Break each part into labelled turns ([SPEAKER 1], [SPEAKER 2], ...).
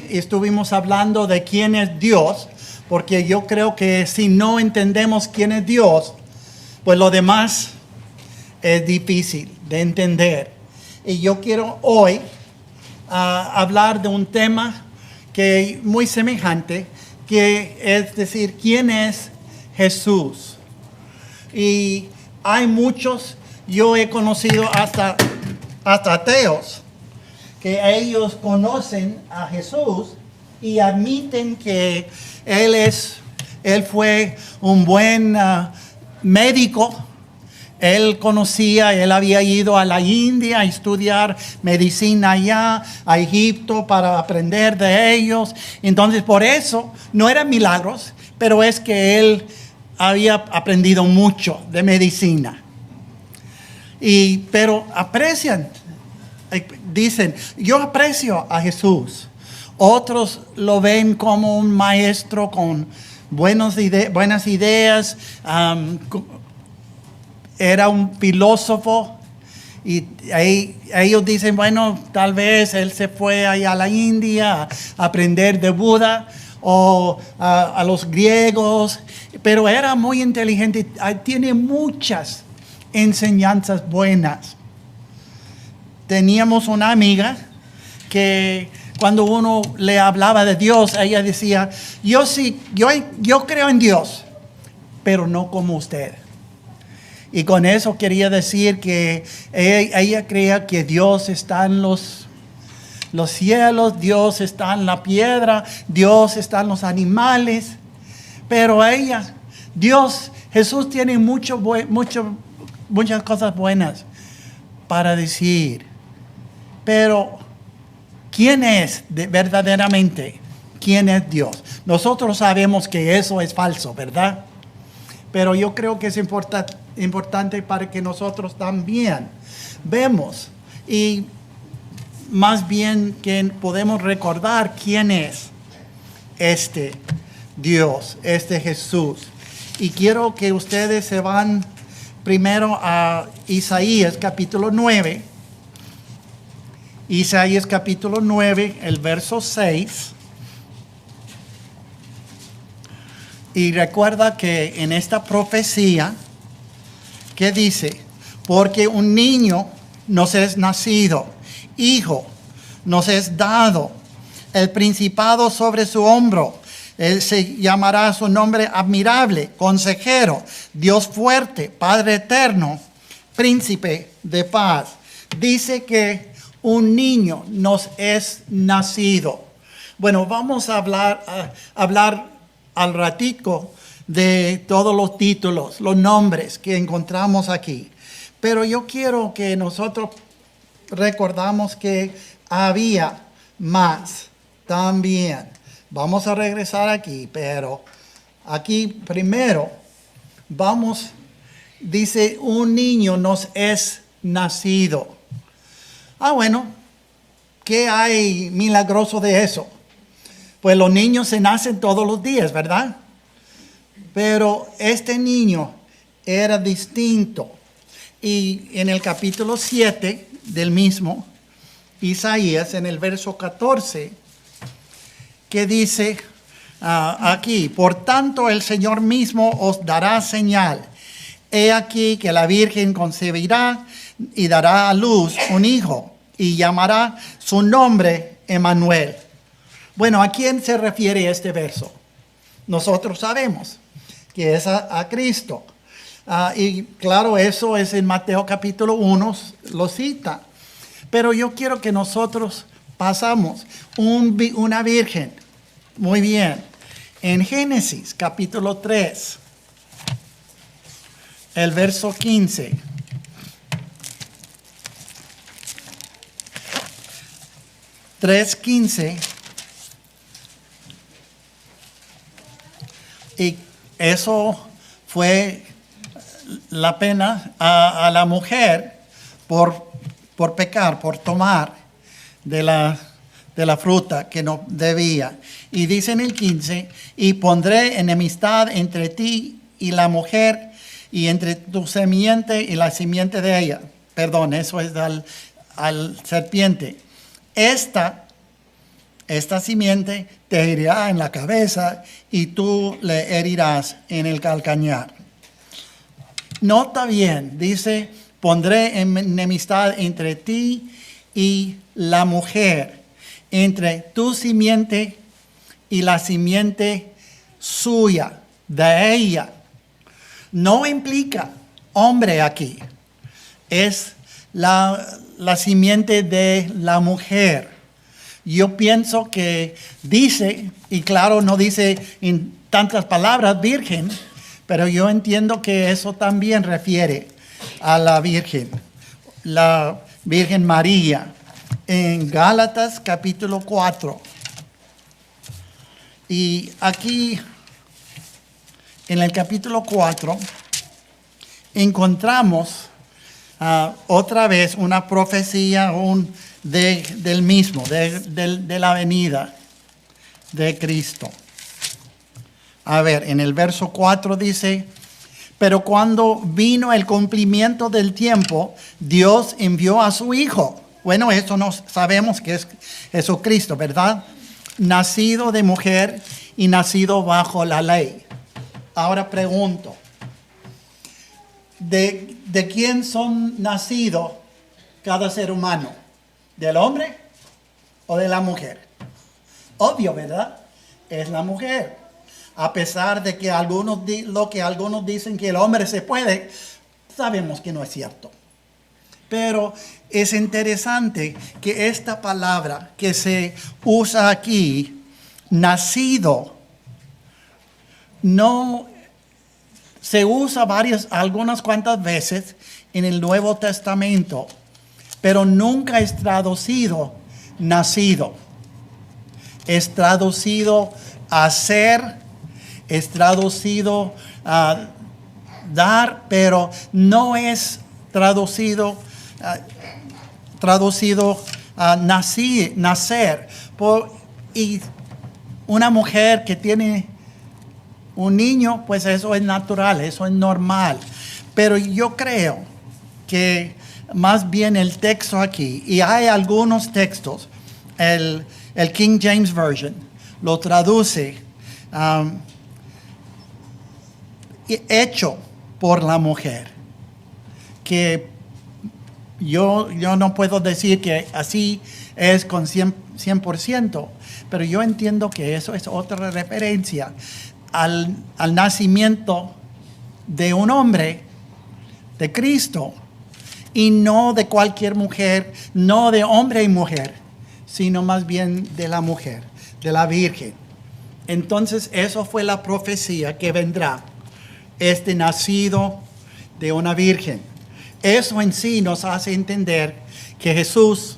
[SPEAKER 1] estuvimos hablando de quién es Dios, porque yo creo que si no entendemos quién es Dios, pues lo demás es difícil de entender. Y yo quiero hoy hablar de un tema que muy semejante, que es decir, ¿quién es Jesús? Y hay muchos, yo he conocido hasta ateos, que ellos conocen a Jesús y admiten que Él fue un buen médico. Él había ido a la India a estudiar medicina allá, a Egipto para aprender de ellos. Entonces por eso, no eran milagros, pero es que Él había aprendido mucho de medicina. Pero aprecian, dicen, yo aprecio a Jesús. Otros lo ven como un maestro con buenas ideas. Era un filósofo. Y ellos dicen, bueno, tal vez él se fue allá a la India a aprender de Buda o a los griegos. Pero era muy inteligente. Tiene muchas enseñanzas buenas. Teníamos una amiga que cuando uno le hablaba de Dios, ella decía, yo creo en Dios, pero no como usted. Y con eso quería decir que ella creía que Dios está en los cielos, Dios está en la piedra, Dios está en los animales. Pero Jesús tiene muchas cosas buenas para decir. Pero, ¿quién es verdaderamente? ¿Quién es Dios? Nosotros sabemos que eso es falso, ¿verdad? Pero yo creo que es importante para que nosotros también vemos y más bien que podemos recordar quién es este Dios, este Jesús. Y quiero que ustedes se van primero a Isaías capítulo 9. Isaías capítulo 9, el verso 6. Y recuerda que en esta profecía, ¿qué dice? Porque un niño nos es nacido, hijo nos es dado, el principado sobre su hombro. Él se llamará su nombre admirable, consejero, Dios fuerte, Padre eterno, príncipe de paz. Dice que un niño nos es nacido. Bueno, vamos a hablar al ratico de todos los títulos, los nombres que encontramos aquí. Pero yo quiero que nosotros recordamos que había más también. Vamos a regresar aquí, pero aquí primero dice, un niño nos es nacido. Bueno, ¿qué hay milagroso de eso? Pues los niños se nacen todos los días, ¿verdad? Pero este niño era distinto. Y en el capítulo 7 del mismo, Isaías, en el verso 14, que dice aquí, por tanto el Señor mismo os dará señal. He aquí que la Virgen concebirá y dará a luz un hijo y llamará su nombre Emmanuel. Bueno, ¿a quién se refiere este verso? Nosotros sabemos que es a Cristo. Y claro, eso es en Mateo capítulo 1, lo cita. Pero yo quiero que nosotros pasamos una virgen. Muy bien. En Génesis capítulo 3, el verso 15. Y eso fue la pena a la mujer por pecar, por tomar de la fruta que no debía. Y dice en el 15, y pondré enemistad entre ti y la mujer, y entre tu simiente y la simiente de ella. Perdón, eso es al serpiente. Esta Esta simiente te herirá en la cabeza y tú le herirás en el calcañar. Nota bien, dice, pondré enemistad entre ti y la mujer, entre tu simiente y la simiente suya, de ella. No implica hombre aquí, es la simiente de la mujer. Yo pienso que dice, y claro, no dice en tantas palabras virgen, pero yo entiendo que eso también refiere a la Virgen María, en Gálatas capítulo 4. Y aquí, en el capítulo 4, encontramos otra vez una profecía del mismo, de la venida de Cristo. A ver, en el verso 4 dice, pero cuando vino el cumplimiento del tiempo, Dios envió a su Hijo. Bueno, eso no sabemos que es Jesucristo, ¿verdad? Nacido de mujer y nacido bajo la ley. Ahora pregunto, ¿de quién son nacidos cada ser humano? ¿Del hombre o de la mujer? Obvio, ¿verdad? Es la mujer. A pesar de que algunos dicen que el hombre se puede, sabemos que no es cierto. Pero es interesante que esta palabra que se usa aquí, nacido, no se usa algunas cuantas veces en el Nuevo Testamento, pero nunca es traducido nacido. Es traducido a ser, es traducido a dar, pero no es traducido a nacer. Y una mujer que tiene un niño, pues eso es natural, eso es normal. Pero yo creo que más bien el texto aquí, y hay algunos textos, el King James Version lo traduce hecho por la mujer, que yo no puedo decir que así es con 100%, pero yo entiendo que eso es otra referencia al nacimiento de un hombre, de Cristo, y no de cualquier mujer, no de hombre y mujer, sino más bien de la mujer, de la Virgen. Entonces, eso fue la profecía que vendrá, nacido de una virgen. Eso en sí nos hace entender que Jesús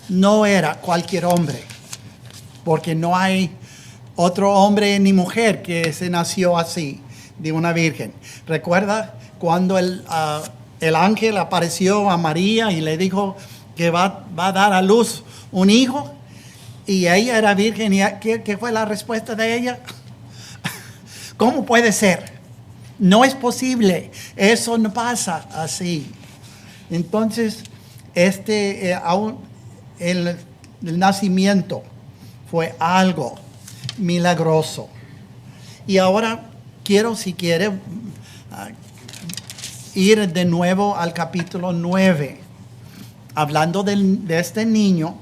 [SPEAKER 1] no era cualquier hombre, porque no hay otro hombre ni mujer que se nació así, de una virgen. ¿Recuerda cuando el ángel apareció a María y le dijo que va a dar a luz un hijo? Y ella era virgen. ¿Y qué fue la respuesta de ella? ¿Cómo puede ser? No es posible. Eso no pasa así. Entonces, el nacimiento fue algo milagroso. Y ahora quiero, si quiere, ir de nuevo al capítulo 9, hablando de este niño,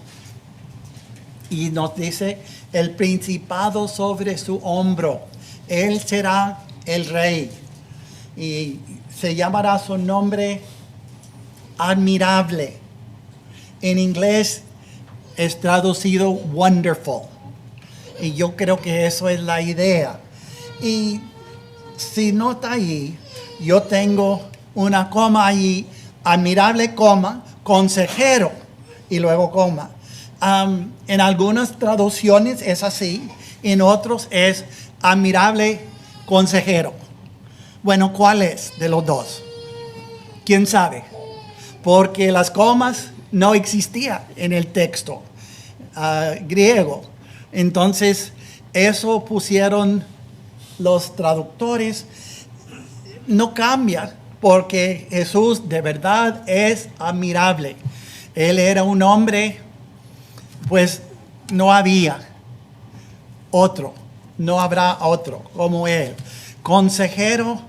[SPEAKER 1] y nos dice, el principado sobre su hombro, él será el rey, y se llamará su nombre admirable. En inglés es traducido wonderful, y yo creo que eso es la idea. Y si no está ahí, yo tengo una coma allí, admirable coma, consejero, y luego coma. En algunas traducciones es así, en otros es admirable consejero. Bueno, ¿cuál es de los dos? ¿Quién sabe? Porque las comas no existían en el texto griego. Entonces, eso pusieron los traductores. No cambia, porque Jesús de verdad es admirable. Él era un hombre, pues no había otro, no habrá otro como Él. Consejero,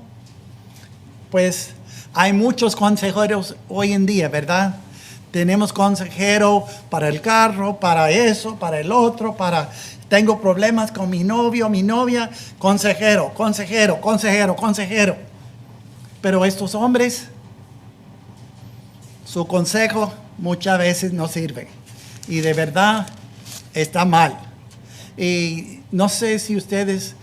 [SPEAKER 1] pues hay muchos consejeros hoy en día, ¿verdad? Tenemos consejero para el carro, para eso, para el otro, tengo problemas con mi novio, mi novia, consejero. Pero estos hombres, su consejo muchas veces no sirve. Y de verdad está mal. Y no sé si ustedes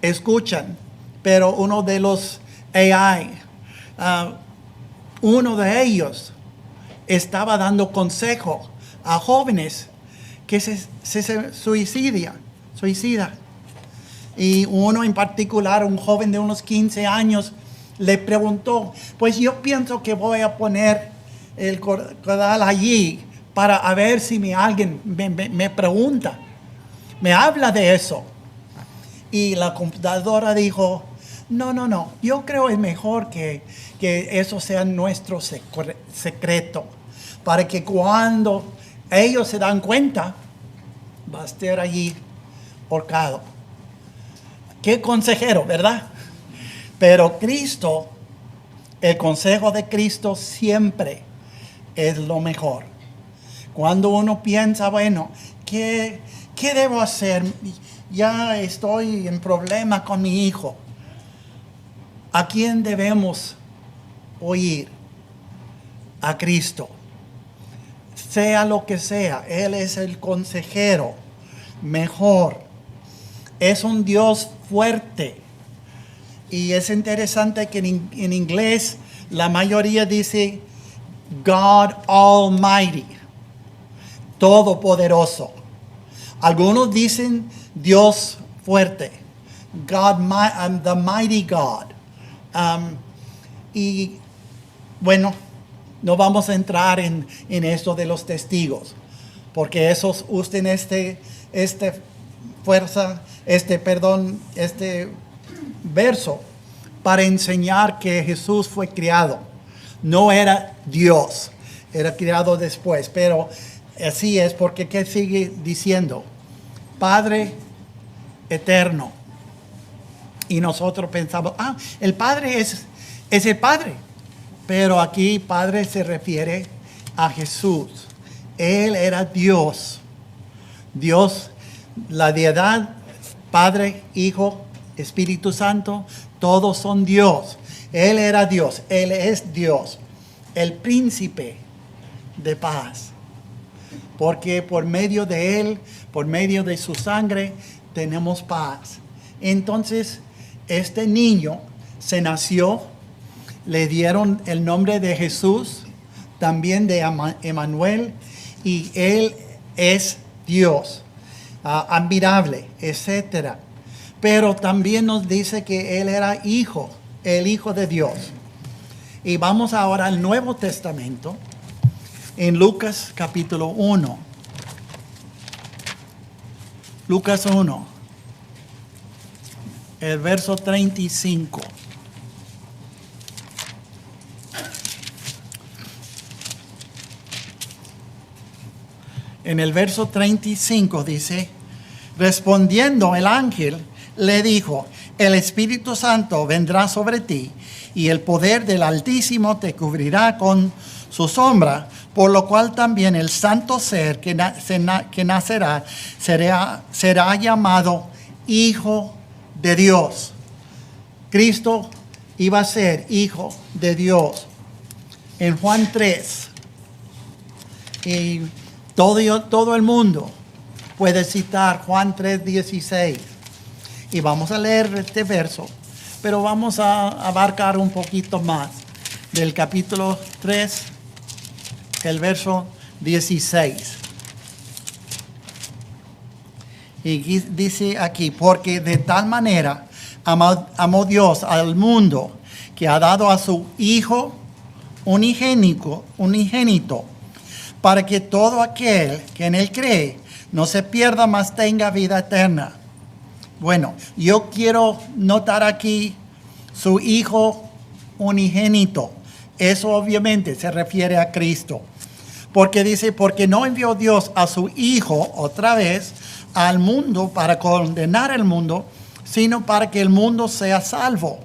[SPEAKER 1] escuchan, pero uno de los AI, uno de ellos estaba dando consejo a jóvenes que se suicida. Y uno en particular, un joven de unos 15 años, le preguntó, pues yo pienso que voy a poner el cordal allí para a ver si alguien me pregunta, me habla de eso. Y la computadora dijo, no, yo creo es mejor que eso sea nuestro secreto, para que cuando ellos se dan cuenta, va a estar allí ahorcado. Qué consejero, ¿verdad? Pero Cristo, el consejo de Cristo siempre es lo mejor. Cuando uno piensa, bueno, ¿qué debo hacer? Ya estoy en problema con mi hijo. ¿A quién debemos oír? A Cristo. Sea lo que sea, Él es el consejero mejor. Es un Dios fuerte. Y es interesante que en inglés la mayoría dice God Almighty, todopoderoso. Algunos dicen Dios fuerte, the mighty God. Y bueno, no vamos a entrar en esto de los testigos, porque esos usen este verso para enseñar que Jesús fue criado. No era Dios, era criado después, pero así es, porque ¿qué sigue diciendo? Padre eterno. Y nosotros pensamos, el Padre es el Padre. Pero aquí Padre se refiere a Jesús. Él era Dios. Dios, la deidad, Padre, Hijo, Espíritu Santo, todos son Dios. Él era Dios, Él es Dios, el príncipe de paz. Porque por medio de Él, por medio de su sangre, tenemos paz. Entonces, este niño se nació, le dieron el nombre de Jesús, también de Emmanuel, y Él es Dios, admirable, etc. Pero también nos dice que Él era hijo, el Hijo de Dios. Y vamos ahora al Nuevo Testamento, en Lucas capítulo 1. Lucas 1, el verso 35. En el verso 35 dice, respondiendo el ángel, le dijo, el Espíritu Santo vendrá sobre ti y el poder del Altísimo te cubrirá con su sombra, por lo cual también el santo ser que nacerá será llamado Hijo de Dios. Cristo iba a ser Hijo de Dios. En Juan 3, y todo el mundo puede citar Juan 3:16. Y vamos a leer este verso, pero vamos a abarcar un poquito más del capítulo 3, el verso 16. Y dice aquí, porque de tal manera amó Dios al mundo, que ha dado a su Hijo unigénito, para que todo aquel que en Él cree no se pierda, mas tenga vida eterna. Bueno, yo quiero notar aquí su Hijo unigénito. Eso obviamente se refiere a Cristo. Porque dice, porque no envió Dios a su Hijo otra vez al mundo para condenar al mundo, sino para que el mundo sea salvo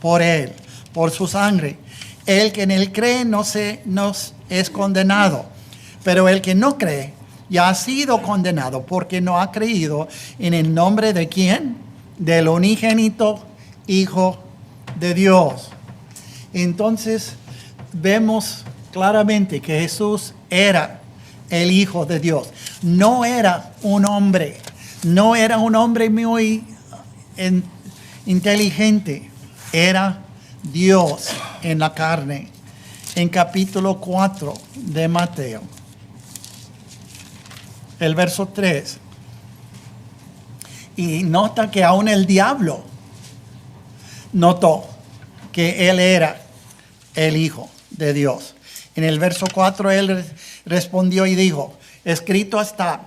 [SPEAKER 1] por él, por su sangre. El que en él cree no es condenado, pero el que no cree ya ha sido condenado porque no ha creído en el nombre de ¿quién? Del unigénito Hijo de Dios. Entonces vemos claramente que Jesús era el Hijo de Dios. No era un hombre, no era un hombre muy inteligente, era Dios en la carne. En capítulo 4 de Mateo, el verso 3. Y nota que aún el diablo notó que él era el Hijo de Dios. En el verso 4 él respondió y dijo, escrito está,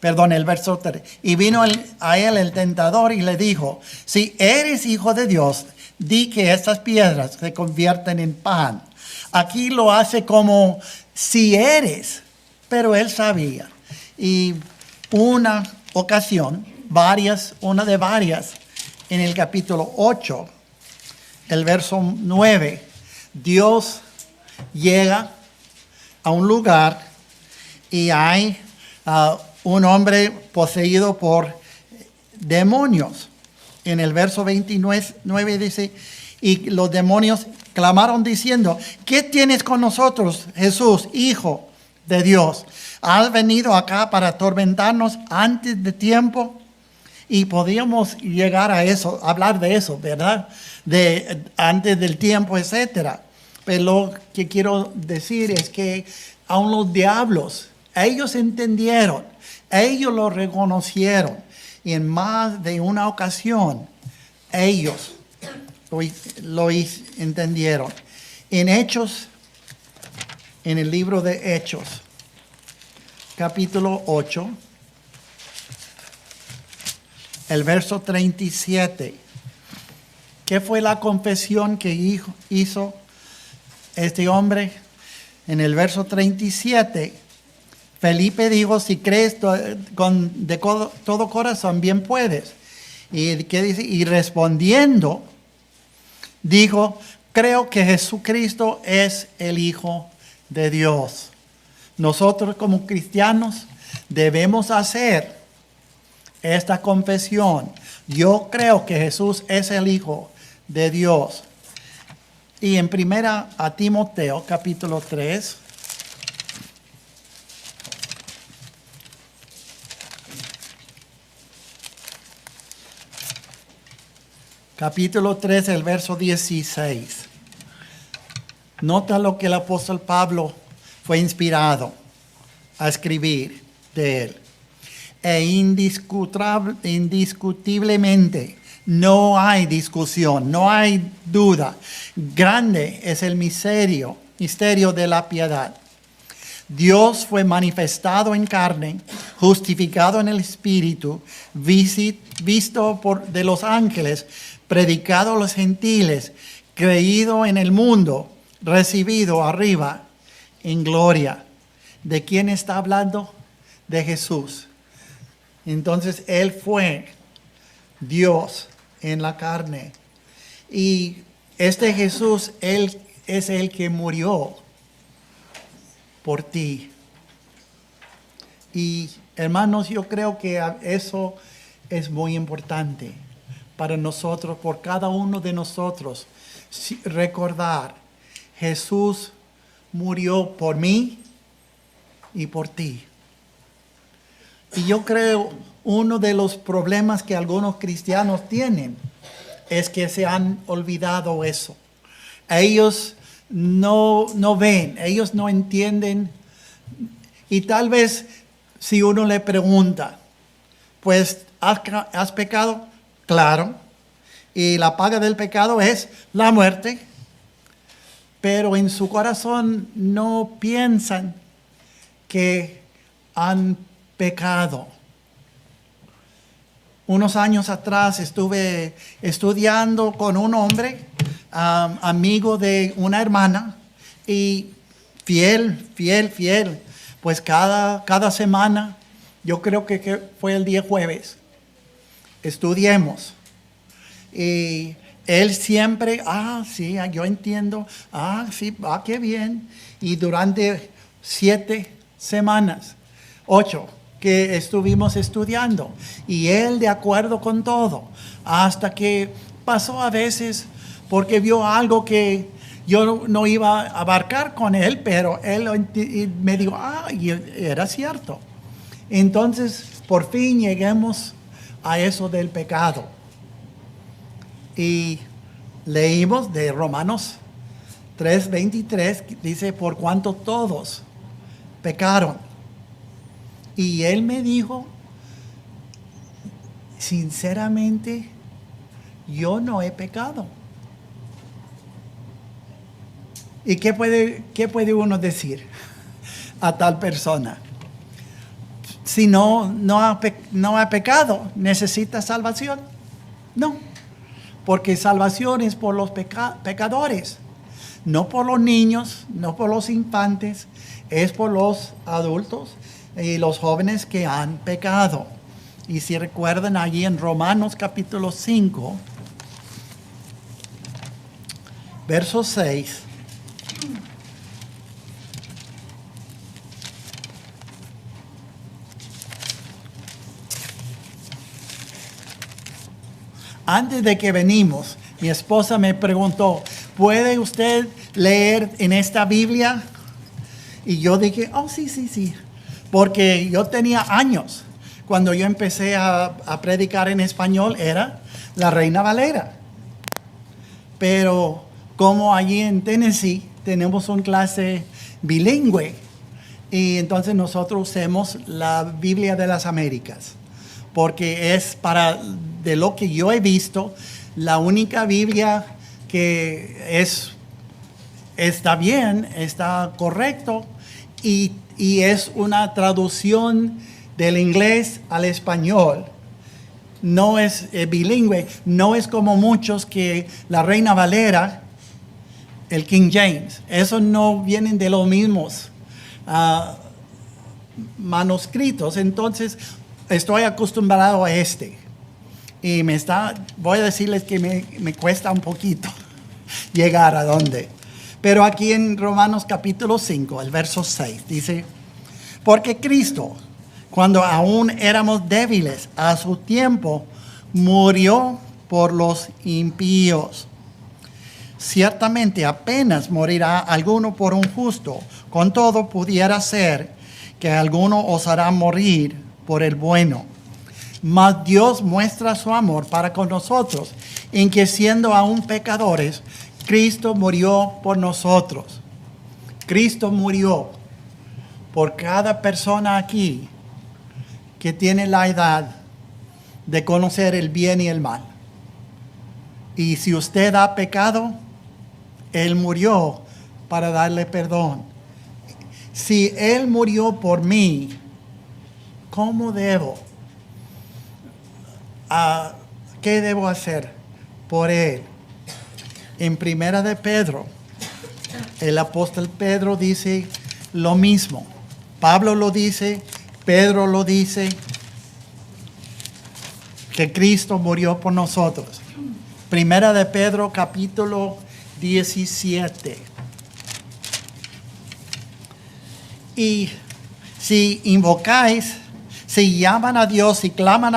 [SPEAKER 1] el verso 3. Y vino a él el tentador y le dijo, si eres Hijo de Dios, di que estas piedras se convierten en pan. Aquí lo hace como si eres, pero él sabía. Y una ocasión, una de varias, en el capítulo 8, el verso 9, Dios llega a un lugar y hay un hombre poseído por demonios. En el verso 29 dice, y los demonios clamaron diciendo, ¿qué tienes con nosotros, Jesús, Hijo de Dios? ¿Has venido acá para atormentarnos antes de tiempo? Y podríamos llegar a eso, hablar de eso, ¿verdad? De antes del tiempo, etcétera. Pero lo que quiero decir es que aun los diablos, ellos entendieron, ellos lo reconocieron. Y en más de una ocasión, ellos lo entendieron. En Hechos, en el libro de Hechos, capítulo 8, el verso 37. ¿Qué fue la confesión que hizo este hombre? En el verso 37, Felipe dijo, si crees de todo corazón, bien puedes. ¿Y qué dice? Y respondiendo, dijo, creo que Jesucristo es el Hijo de Dios. Nosotros como cristianos debemos hacer esta confesión. Yo creo que Jesús es el Hijo de Dios. Y en primera a Timoteo, capítulo 3. Capítulo 3, el verso 16. Nota lo que el apóstol Pablo fue inspirado a escribir de él. E indiscutiblemente no hay discusión, no hay duda. Grande es el misterio de la piedad. Dios fue manifestado en carne, justificado en el Espíritu, visto de los ángeles, predicado a los gentiles, creído en el mundo, recibido arriba en gloria. ¿De quién está hablando? De Jesús. Entonces Él fue Dios en la carne. Y este Jesús, Él es el que murió por ti. Y hermanos, yo creo que eso es muy importante para nosotros, por cada uno de nosotros, recordar, Jesús murió por mí y por ti. Y yo creo uno de los problemas que algunos cristianos tienen es que se han olvidado eso. Ellos no ven, ellos no entienden. Y tal vez si uno le pregunta, pues, ¿has pecado? Claro. Y la paga del pecado es la muerte. Pero en su corazón no piensan que han pecado. Unos años atrás estuve estudiando con un hombre, amigo de una hermana, y fiel. Pues cada semana yo creo que fue el día jueves, estudiemos. Y él siempre, sí, yo entiendo, sí, qué bien. Y durante 7 semanas, 8, que estuvimos estudiando. Y él de acuerdo con todo. Hasta que pasó a veces porque vio algo que yo no iba a abarcar con él, pero él me dijo, y era cierto. Entonces, por fin lleguemos a eso del pecado. Y leímos de Romanos 3:23, dice, por cuanto todos pecaron. Y él me dijo, sinceramente, yo no he pecado. ¿Y qué puede uno decir a tal persona? Si no ha pecado, ¿necesita salvación? No, porque salvación es por los pecadores, no por los niños, no por los infantes, es por los adultos y los jóvenes que han pecado. Y si recuerdan allí en Romanos capítulo 5, verso 6, antes de que venimos, mi esposa me preguntó, ¿puede usted leer en esta Biblia? Y yo dije, sí. Porque yo tenía años. Cuando yo empecé a predicar en español era la Reina Valera. Pero como allí en Tennessee tenemos una clase bilingüe, y entonces nosotros usamos la Biblia de las Américas. Porque es de lo que yo he visto, la única Biblia que está bien, está correcto, y es una traducción del inglés al español. No es bilingüe, no es como muchos que la Reina Valera, el King James, esos no vienen de los mismos manuscritos. Entonces, estoy acostumbrado a y voy a decirles que me cuesta un poquito llegar a donde. Pero aquí en Romanos capítulo 5, el verso 6, dice, porque Cristo, cuando aún éramos débiles, a su tiempo murió por los impíos. Ciertamente apenas morirá alguno por un justo, con todo pudiera ser que alguno osará morir por el bueno. Mas Dios muestra su amor para con nosotros, en que siendo aún pecadores, Cristo murió por nosotros. Cristo murió por cada persona aquí que tiene la edad de conocer el bien y el mal. Y si usted ha pecado, Él murió para darle perdón. Si Él murió por mí, ¿cómo ¿qué debo hacer por Él? En Primera de Pedro, el apóstol Pedro dice lo mismo. Pablo lo dice, Pedro lo dice, que Cristo murió por nosotros. Primera de Pedro, capítulo 17. Y si invocáis, si llaman a Dios y claman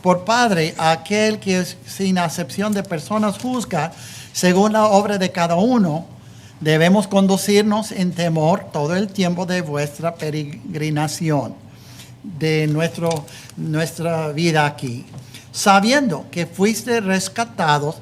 [SPEAKER 1] por Padre a aquel que sin acepción de personas juzga según la obra de cada uno, debemos conducirnos en temor todo el tiempo de vuestra peregrinación, de nuestra vida aquí, sabiendo que fuiste rescatados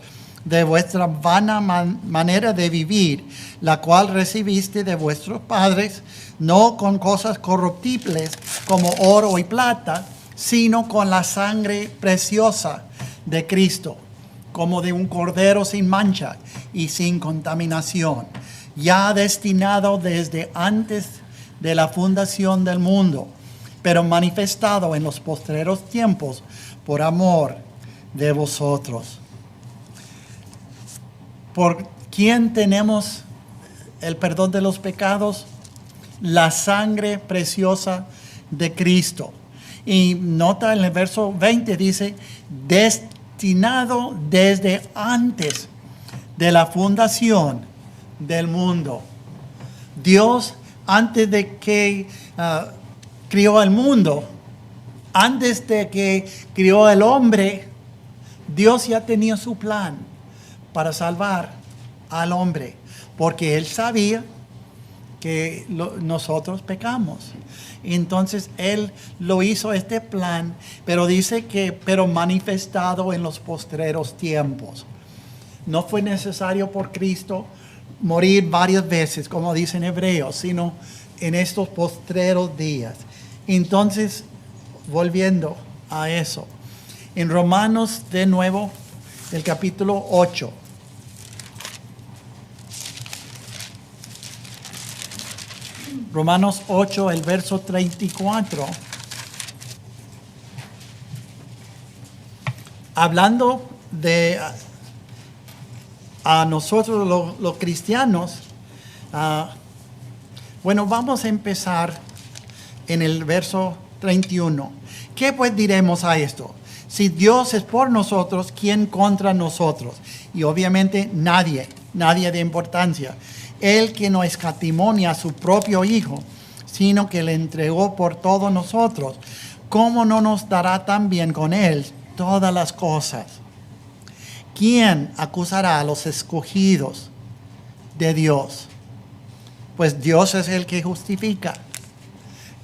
[SPEAKER 1] de vuestra vana manera de vivir, la cual recibiste de vuestros padres, no con cosas corruptibles como oro y plata, sino con la sangre preciosa de Cristo, como de un cordero sin mancha y sin contaminación, ya destinado desde antes de la fundación del mundo, pero manifestado en los postreros tiempos por amor de vosotros. ¿Por quién tenemos el perdón de los pecados? La sangre preciosa de Cristo. Y nota en el verso 20 dice, destinado desde antes de la fundación del mundo. Dios, antes de que crió el mundo, antes de que crió el hombre, Dios ya tenía su plan para salvar al hombre, porque Él sabía que nosotros pecamos. Entonces Él lo hizo este plan, pero dice que, pero manifestado en los postreros tiempos. No fue necesario por Cristo morir varias veces, como dice en Hebreos, sino en estos postreros días. Entonces, volviendo a eso, en Romanos de nuevo, el capítulo 8. Romanos 8, el verso 34. Hablando de a nosotros los cristianos, bueno, vamos a empezar en el verso 31. ¿Qué pues diremos a esto? Si Dios es por nosotros, ¿quién contra nosotros? Y obviamente nadie de importancia. Él que no escatimonia a su propio Hijo, sino que le entregó por todos nosotros, ¿cómo no nos dará también con Él todas las cosas? ¿Quién acusará a los escogidos de Dios? Pues Dios es el que justifica.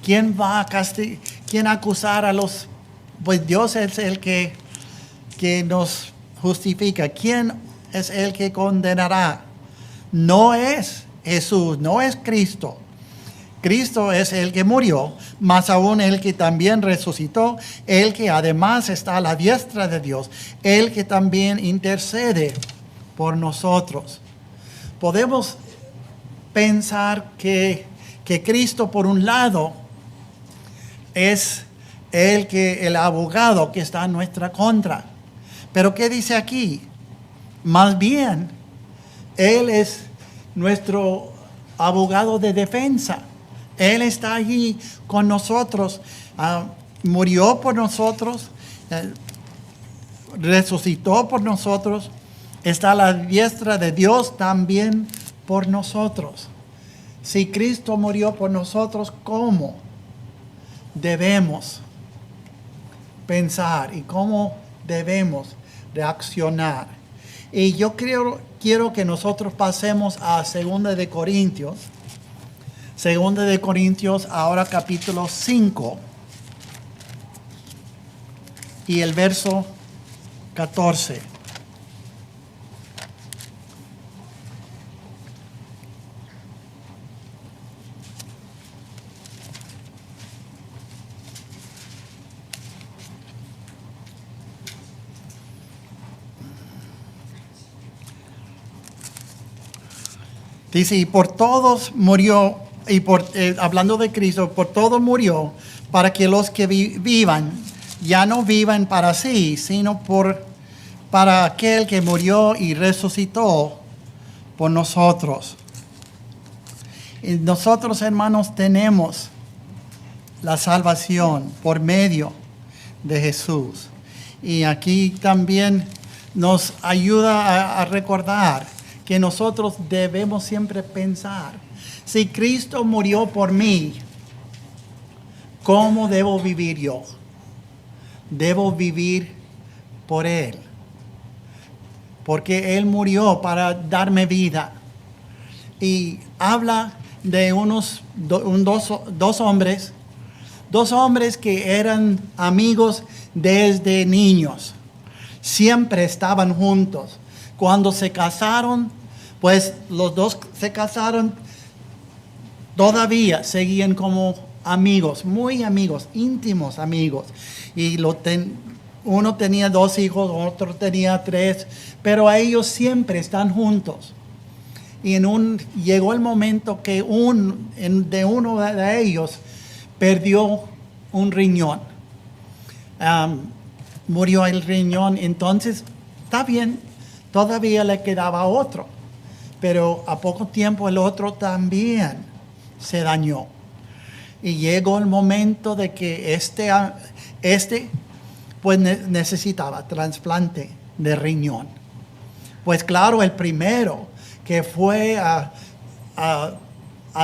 [SPEAKER 1] ¿Quién va a quién acusar a los? Pues Dios es el que nos justifica. ¿Quién es el que condenará? No es Jesús, no es Cristo. Cristo es el que murió, más aún el que también resucitó, el que además está a la diestra de Dios, el que también intercede por nosotros. Podemos pensar que Cristo, por un lado, es el abogado que está en nuestra contra. Pero ¿qué dice aquí? Más bien, Él es nuestro abogado de defensa. Él está allí con nosotros, murió por nosotros, resucitó por nosotros, está a la diestra de Dios también por nosotros. Si Cristo murió por nosotros, ¿cómo debemos pensar y cómo debemos reaccionar? Y yo quiero que nosotros pasemos a 2 de Corintios. 2 de Corintios, ahora capítulo 5. Y el verso 14. Dice, y por todos murió, y hablando de Cristo, por todos murió, para que los que vivan, ya no vivan para sí, sino para aquel que murió y resucitó por nosotros. Y nosotros, hermanos, tenemos la salvación por medio de Jesús. Y aquí también nos ayuda a recordar que nosotros debemos siempre pensar, si Cristo murió por mí, ¿cómo debo vivir yo? Debo vivir por Él, porque Él murió para darme vida. Y habla de dos hombres que eran amigos desde niños, siempre estaban juntos. Cuando se casaron, pues los dos se casaron, todavía seguían como amigos, muy amigos, íntimos amigos. Y uno tenía 2 hijos, otro tenía 3, pero a ellos siempre están juntos. Y llegó el momento que uno de ellos perdió un riñón. Murió el riñón, entonces está bien. Todavía le quedaba otro, pero a poco tiempo el otro también se dañó. Y llegó el momento de que este pues necesitaba trasplante de riñón. Pues claro, el primero que fue a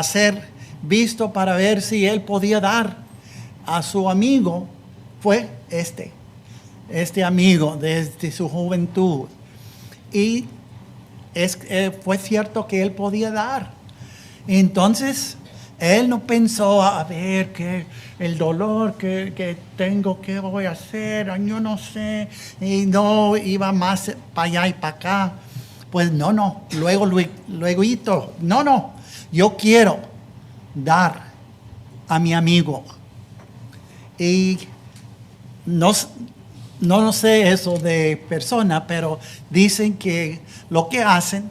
[SPEAKER 1] ser visto para ver si él podía dar a su amigo fue este amigo desde su juventud. Y fue cierto que él podía dar. Entonces, él no pensó, a ver, que el dolor que tengo, ¿qué voy a hacer? Yo no sé. Y no iba más para allá y para acá. Pues no. Luego, no. Yo quiero dar a mi amigo. Y no sé eso de persona, pero dicen que lo que hacen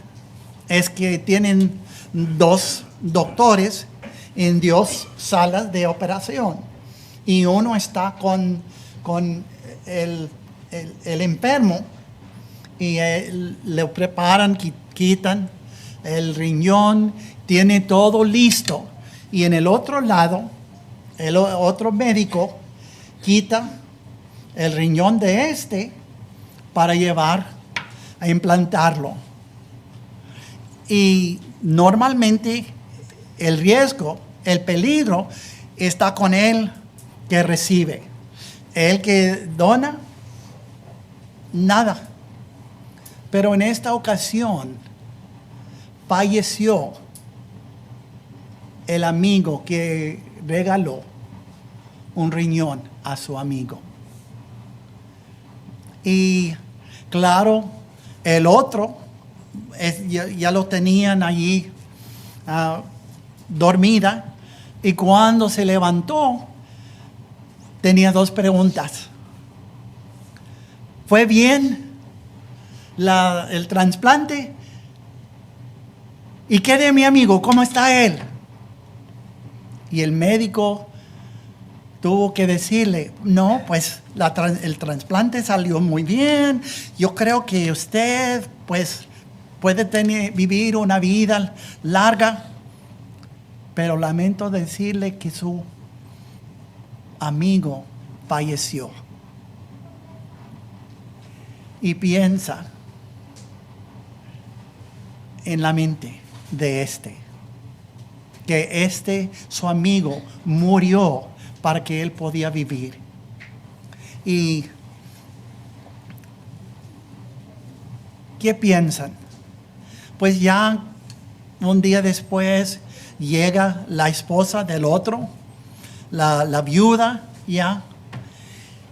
[SPEAKER 1] es que tienen 2 doctores en 2 salas de operación. Y uno está con el enfermo y le preparan, quitan el riñón, tiene todo listo. Y en el otro lado, el otro médico quita el riñón de para llevar a implantarlo. Y normalmente el riesgo, el peligro está con el que recibe. El que dona, nada. Pero en esta ocasión falleció el amigo que regaló un riñón a su amigo. Y claro, el otro ya lo tenían allí dormida, y cuando se levantó tenía 2 preguntas. ¿Fue bien el trasplante? ¿Y qué de mi amigo? ¿Cómo está él? Y el médico tuvo que decirle, no, pues el trasplante salió muy bien. Yo creo que usted pues puede vivir una vida larga, pero lamento decirle que su amigo falleció. Y piensa en la mente de que su amigo murió para que él podía vivir. ¿Y qué piensan? Pues ya un día después llega la esposa del otro, la viuda, ya,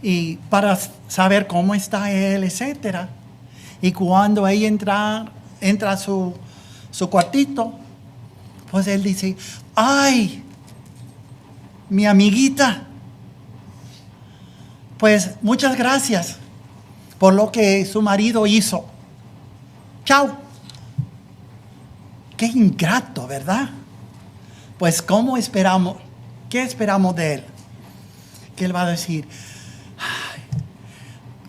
[SPEAKER 1] y para saber cómo está él, etcétera. Y cuando ella entra a su cuartito, pues él dice, ¡ay! Mi amiguita, pues muchas gracias por lo que su marido hizo. Chao. Qué ingrato, ¿verdad? Pues ¿cómo esperamos? ¿Qué esperamos de él? Que él va a decir,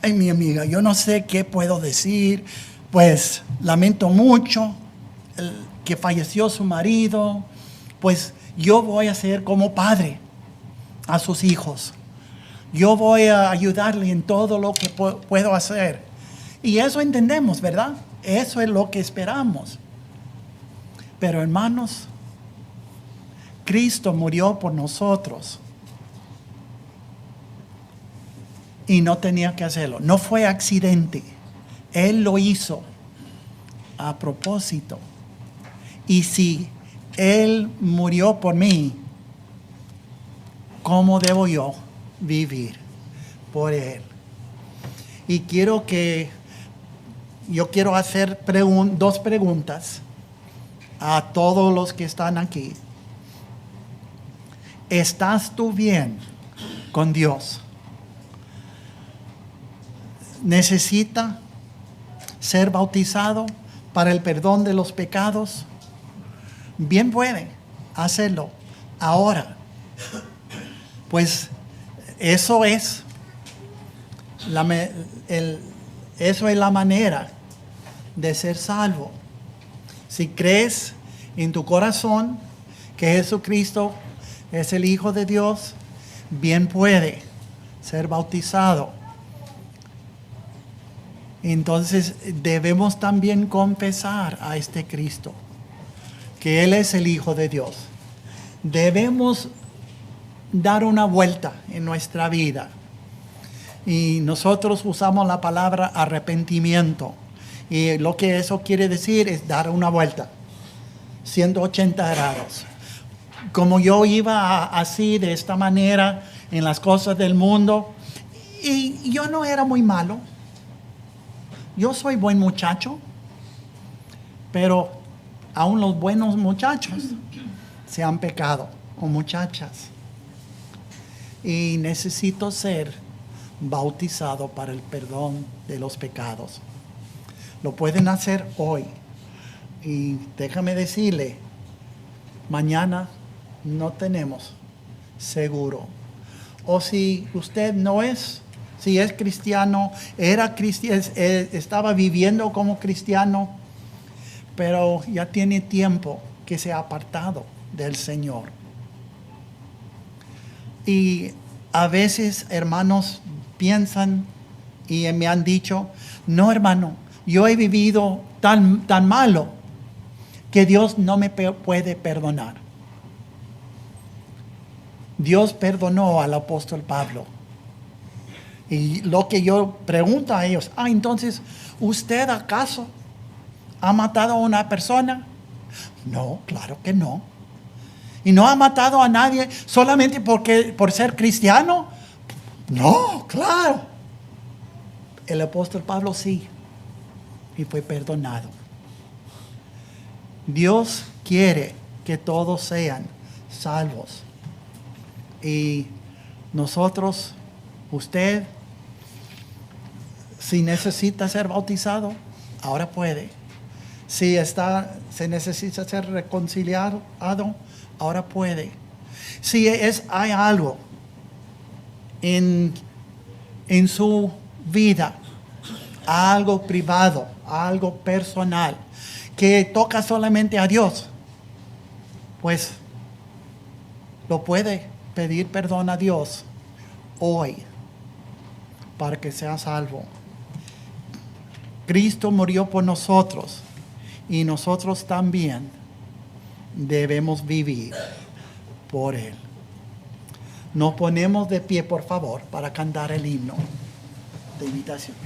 [SPEAKER 1] ay, mi amiga, yo no sé qué puedo decir, pues lamento mucho que falleció su marido, pues yo voy a ser como padre a sus hijos. Yo voy a ayudarle en todo lo que puedo hacer. Y eso entendemos, ¿verdad? Eso es lo que esperamos. Pero hermanos, Cristo murió por nosotros. Y no tenía que hacerlo. No fue accidente. Él lo hizo a propósito. Y si Él murió por mí, ¿cómo debo yo vivir por Él? Y quiero hacer 2 preguntas a todos los que están aquí. ¿Estás tú bien con Dios? ¿Necesita ser bautizado para el perdón de los pecados? Bien puede hacerlo ahora. Pues eso es la manera de ser salvo. Si crees en tu corazón que Jesucristo es el Hijo de Dios, bien puede ser bautizado. Entonces debemos también confesar a este Cristo, que Él es el Hijo de Dios. Debemos dar una vuelta en nuestra vida. Y nosotros usamos la palabra arrepentimiento. Y lo que eso quiere decir es dar una vuelta, 180 grados. Como yo iba así, de esta manera, en las cosas del mundo, y yo no era muy malo. Yo soy buen muchacho, pero aún los buenos muchachos se han pecado, o muchachas. Y necesito ser bautizado para el perdón de los pecados. Lo pueden hacer hoy. Y déjame decirle, mañana no tenemos seguro. O si usted no es, si es cristiano, estaba viviendo como cristiano, pero ya tiene tiempo que se ha apartado del Señor. Y a veces, hermanos, piensan y me han dicho, no, hermano, yo he vivido tan malo que Dios no me puede perdonar. Dios perdonó al apóstol Pablo. Y lo que yo pregunto a ellos, entonces, ¿usted acaso ha matado a una persona? No, claro que no. ¿Y no ha matado a nadie solamente por ser cristiano? No, claro. El apóstol Pablo sí, y fue perdonado. Dios quiere que todos sean salvos. Y nosotros, usted, si necesita ser bautizado, ahora puede. Si se necesita ser reconciliado, ahora puede. Si hay algo en su vida, algo privado, algo personal, que toca solamente a Dios, pues lo puede pedir perdón a Dios hoy para que sea salvo. Cristo murió por nosotros y nosotros también debemos vivir por Él. Nos ponemos de pie, por favor, para cantar el himno de invitación.